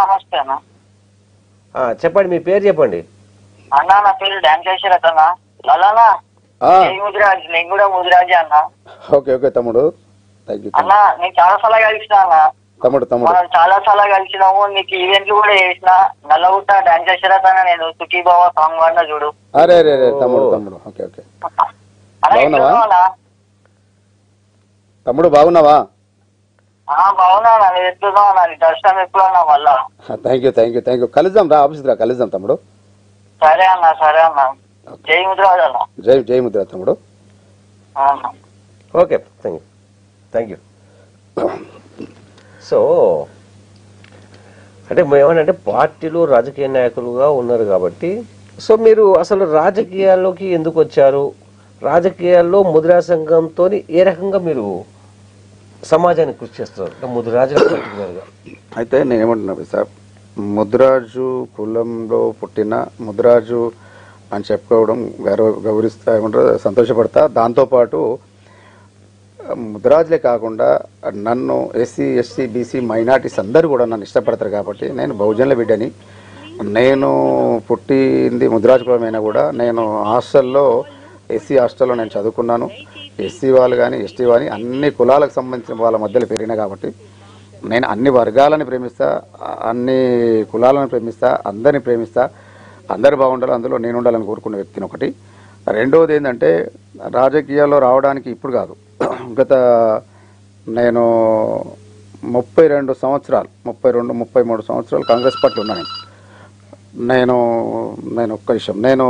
నమస్తే అన్న. చెప్పండి, మీ పేరు చెప్పండి. అన్న నా పేరు డాన్స్ చేసేరట అన్న. లలానా ముదిరాజ్, నేను కూడా ముదిరాజే అన్న. ఓకే ఓకే తమ్ముడు, అన్న నేను చాలా సార్లు కలిసిన అన్న. తమ్ముడు తమ్ముడు మనం చాలా సార్లు కలిసినాము. నీకు ఈవెంట్లు కూడా చేసిన. నల్లగుట్ట డాన్స్ చేసేరట అన్న. నేను సుఖీ బాబా సాంగ్ వాడినా చూడు. అరే అరే అరే తమ్ముడు తమ్ముడు ఓకే ఓకే బాగున్నావా తమ్ముడు? బాగున్నావా? బాగున్నా అన్న. నేను ఎట్లున్నావు అన్న? నీ దర్శనం ఎప్పుడు అన్నా మళ్ళా? థ్యాంక్ యూ కలుద్దాం రా, ఆఫీస్ రా, కలుద్దాం తమ్ముడు. సరే అన్న, సరే అన్న. జై ముద్రాజ్ అన్న. జై ముద్ర తమ్ముడు. Okay, thank you. సో అంటే ఏమనంటే పార్టీలు రాజకీయ నాయకులుగా ఉన్నారు కాబట్టి, సో మీరు అసలు రాజకీయాల్లోకి ఎందుకు వచ్చారు? రాజకీయాల్లో ముద్రా సంఘంతో ఏ రకంగా మీరు సమాజానికి కృషి చేస్తారు ముదిరాజు పర్టికులర్గా? అయితే నేను ఏమంటున్నా సార్, ముదిరాజు కులంలో పుట్టిన ముదిరాజు అని చెప్పుకోవడం గౌరవిస్తా, ఏమంటారు, సంతోషపడతా. దాంతోపాటు ముదిరాజులే కాకుండా నన్ను ఎస్సీ ఎస్టీ బీసీ మైనార్టీస్ అందరూ కూడా నన్ను ఇష్టపడతారు కాబట్టి నేను బహుజనుల బిడ్డని. నేను పుట్టింది ముదిరాజు కులమైనా కూడా నేను హాస్టల్లో ఎస్సీ హాస్టల్లో నేను చదువుకున్నాను. ఎస్సీ వాళ్ళు కానీ ఎస్టీ కానీ అన్ని కులాలకు సంబంధించిన వాళ్ళ మధ్యలో పెరిగినా కాబట్టి నేను అన్ని వర్గాలను ప్రేమిస్తా, అన్ని కులాలను ప్రేమిస్తా, అందరిని ప్రేమిస్తా. అందరు బాగుండాలి, అందులో నేను ఉండాలని కోరుకునే వ్యక్తిని ఒకటి. రెండవది ఏంటంటే రాజకీయాల్లో రావడానికి ఇప్పుడు కాదు, గత నేను 32 సంవత్సరాలు 33 సంవత్సరాలు కాంగ్రెస్ పార్టీలో ఉన్నాను. నేను ఒక్క విషయం, నేను